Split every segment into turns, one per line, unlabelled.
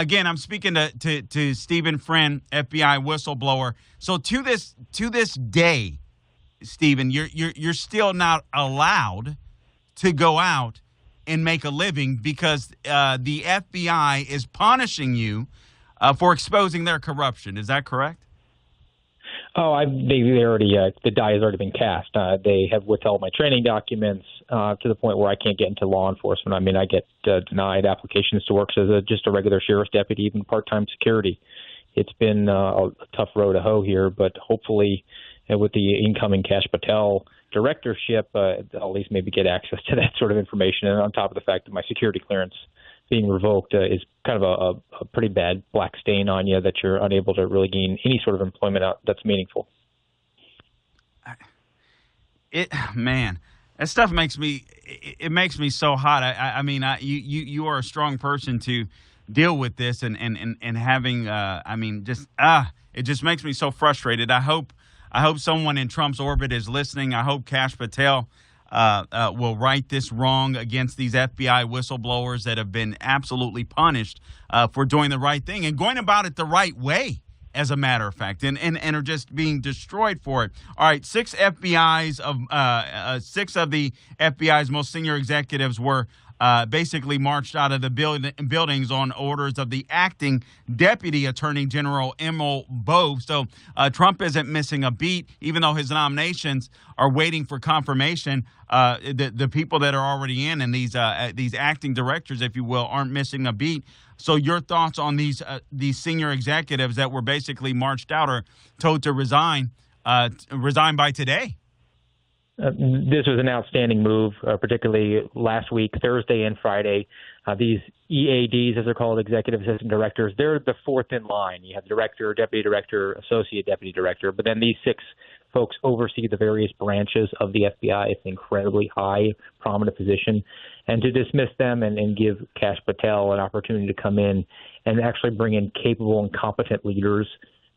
again, I'm speaking to Stephen Friend, FBI whistleblower. So to this day, Stephen, you're still not allowed to go out and make a living because the FBI is punishing you for exposing their corruption. Is that correct?
Oh, they already the die has already been cast. They have withheld my training documents to the point where I can't get into law enforcement. I mean, I get denied applications to work as just a regular sheriff's deputy, even part-time security. It's been a tough road to hoe here, but hopefully with the incoming Kash Patel directorship, I'll at least maybe get access to that sort of information. And on top of the fact that my security clearance being revoked is kind of a pretty bad black stain on you that you're unable to really gain any sort of employment out that's meaningful.
Man, that stuff makes me so hot. I mean, you are a strong person to deal with this and having it just makes me so frustrated. I hope someone in Trump's orbit is listening. I hope Kash Patel will right this wrong against these FBI whistleblowers that have been absolutely punished for doing the right thing and going about it the right way, as a matter of fact, and are just being destroyed for it. All right, six of the FBI's most senior executives were basically marched out of the buildings on orders of the acting Deputy Attorney General Emil Bove. So Trump isn't missing a beat, even though his nominations are waiting for confirmation. The people that are already in and these acting directors, if you will, aren't missing a beat. So your thoughts on these senior executives that were basically marched out or told to resign by today?
This was an outstanding move, particularly last week, Thursday and Friday. These EADs, as they're called, executive assistant directors, they're the fourth in line. You have director, deputy director, associate deputy director, but then these six folks oversee the various branches of the FBI. It's an incredibly high, prominent position. And to dismiss them and give Kash Patel an opportunity to come in and actually bring in capable and competent leaders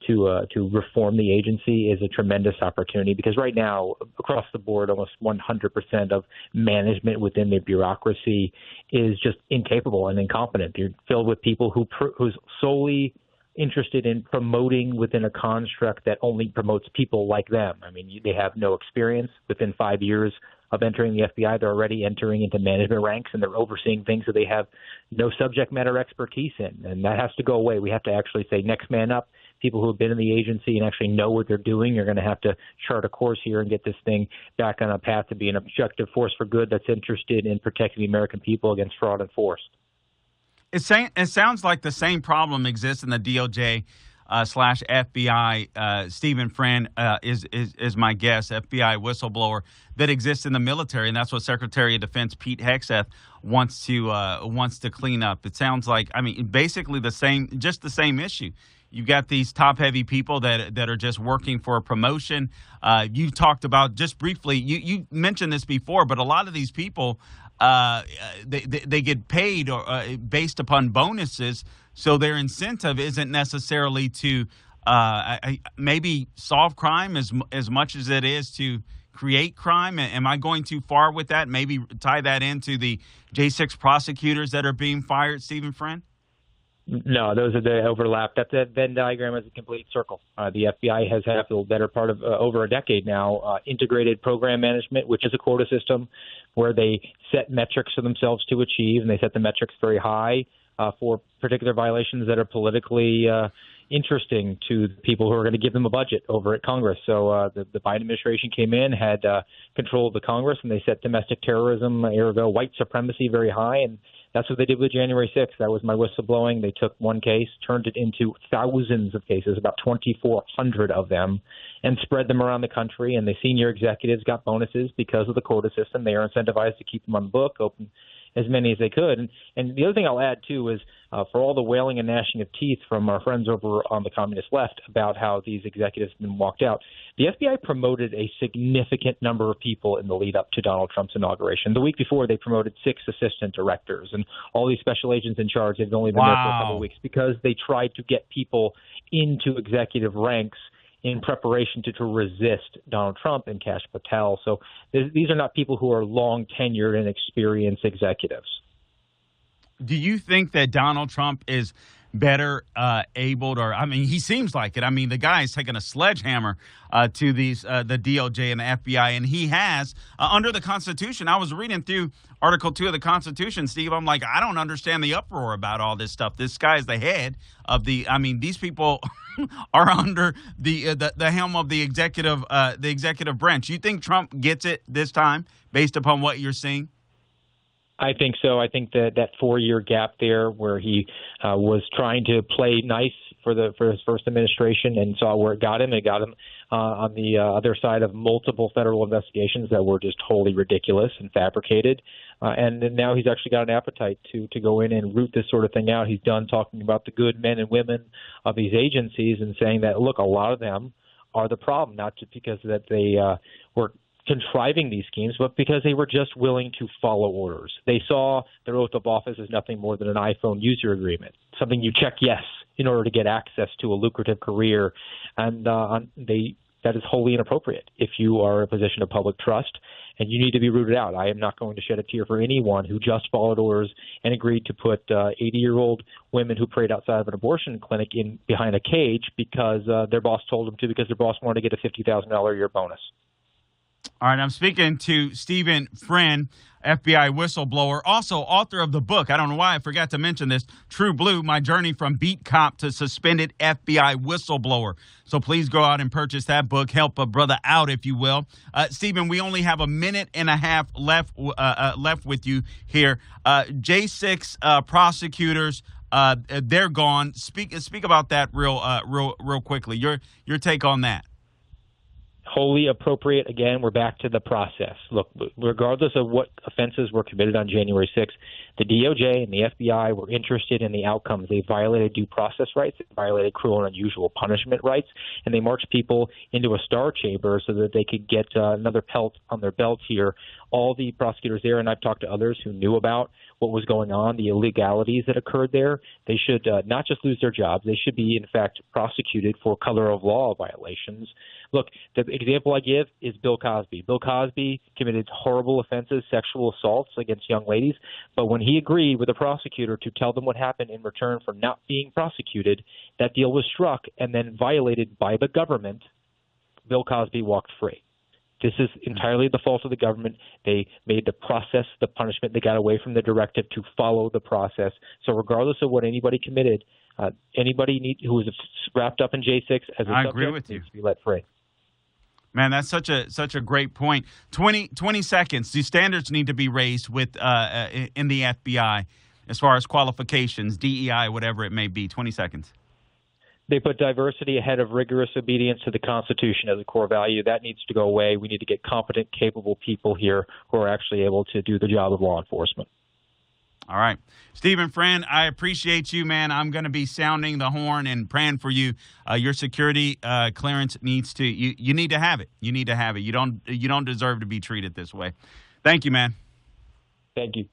to reform the agency is a tremendous opportunity, because right now, across the board, almost 100% of management within the bureaucracy is just incapable and incompetent. You're filled with people who's solely interested in promoting within a construct that only promotes people like them. I mean, they have no experience. Within 5 years of entering the FBI, they're already entering into management ranks, and they're overseeing things that they have no subject matter expertise in. And that has to go away. We have to actually say, next man up. People who have been in the agency and actually know what they're doing are going to have to chart a course here and get this thing back on a path to be an objective force for good that's interested in protecting the American people against fraud and force.
It sounds like the same problem exists in the DOJ slash FBI. Stephen Friend is my guest, FBI whistleblower, that exists in the military, and that's what Secretary of Defense Pete Hegseth wants to clean up. It sounds like, I mean, basically the same issue. You've got these top-heavy people that are just working for a promotion. You talked about, just briefly, you mentioned this before, but a lot of these people, they get paid based upon bonuses, so their incentive isn't necessarily to maybe solve crime as much as it is to create crime. Am I going too far with that? Maybe tie that into the J6 prosecutors that are being fired, Stephen Friend?
No, those are the overlap. That Venn diagram is a complete circle. The FBI has had for the better part of over a decade now integrated program management, which is a quota system where they set metrics for themselves to achieve, and they set the metrics very high for particular violations that are politically interesting to the people who are going to give them a budget over at Congress. So the Biden administration came in, had control of the Congress, and they set domestic terrorism, ergo white supremacy, very high, and that's what they did with January 6th. That was my whistleblowing. They took one case, turned it into thousands of cases, about 2,400 of them, and spread them around the country. And the senior executives got bonuses because of the quota system. They are incentivized to keep them on the book, open as many as they could. And the other thing I'll add, too, is for all the wailing and gnashing of teeth from our friends over on the communist left about how these executives have been walked out, the FBI promoted a significant number of people in the lead up to Donald Trump's inauguration. The week before, they promoted 6 assistant directors, and all these special agents in charge have only been there for a couple of weeks because they tried to get people into executive ranks in preparation to resist Donald Trump and Kash Patel. So these are not people who are long tenured and experienced executives.
Do you think that Donald Trump is better abled, or I mean, he seems like it. I mean, the guy is taking a sledgehammer to the DOJ and the FBI, and he has under the Constitution. I was reading through Article 2 of the Constitution, Steve. I'm like, I don't understand the uproar about all this stuff. This guy's the head of the. I mean, these people are under the helm of the executive branch. You think Trump gets it this time, based upon what you're seeing?
I think so. I think that 4-year gap there, where he was trying to play nice for his first administration and saw where it got him. It got him on the other side of multiple federal investigations that were just wholly ridiculous and fabricated. And then now he's actually got an appetite to go in and root this sort of thing out. He's done talking about the good men and women of these agencies and saying that, look, a lot of them are the problem, not just because that they were contriving these schemes, but because they were just willing to follow orders. They saw their oath of office as nothing more than an iPhone user agreement, something you check yes in order to get access to a lucrative career, and that is wholly inappropriate if you are in a position of public trust, and you need to be rooted out. I am not going to shed a tear for anyone who just followed orders and agreed to put 80-year-old women who prayed outside of an abortion clinic in behind a cage because their boss told them to, because their boss wanted to get a $50,000 a year bonus.
All right, I'm speaking to Stephen Friend, FBI whistleblower, also author of the book. I don't know why I forgot to mention this, True Blue, My Journey from Beat Cop to Suspended FBI Whistleblower. So please go out and purchase that book. Help a brother out, if you will. Stephen, we only have a minute and a half left with you here. J6 prosecutors, they're gone. Speak about that real quickly. Your take on that.
Wholly appropriate. Again, we're back to the process. Look, regardless of what offenses were committed on January 6th, the DOJ and the FBI were interested in the outcomes. They violated due process rights, they violated cruel and unusual punishment rights, and they marched people into a star chamber so that they could get another pelt on their belt here. All the prosecutors there, and I've talked to others who knew about what was going on, the illegalities that occurred there, they should not just lose their jobs, they should be, in fact, prosecuted for color of law violations. Look, the example I give is Bill Cosby. Bill Cosby committed horrible offenses, sexual assaults against young ladies, but when he agreed with a prosecutor to tell them what happened in return for not being prosecuted, that deal was struck and then violated by the government. Bill Cosby walked free. This is entirely the fault of the government. They made the process, the punishment. They got away from the directive to follow the process. So regardless of what anybody committed, anybody who was wrapped up in J6 as a
I
subject
agree with you.
needs to be let free.
Man, that's such a great point. 20 seconds. The standards need to be raised with in the FBI as far as qualifications, DEI, whatever it may be. 20 seconds.
They put diversity ahead of rigorous obedience to the Constitution as a core value. That needs to go away. We need to get competent, capable people here who are actually able to do the job of law enforcement.
All right. Stephen Friend, I appreciate you, man. I'm going to be sounding the horn and praying for you. Your security clearance needs to, you need to have it. You need to have it. You don't deserve to be treated this way. Thank you, man.
Thank you.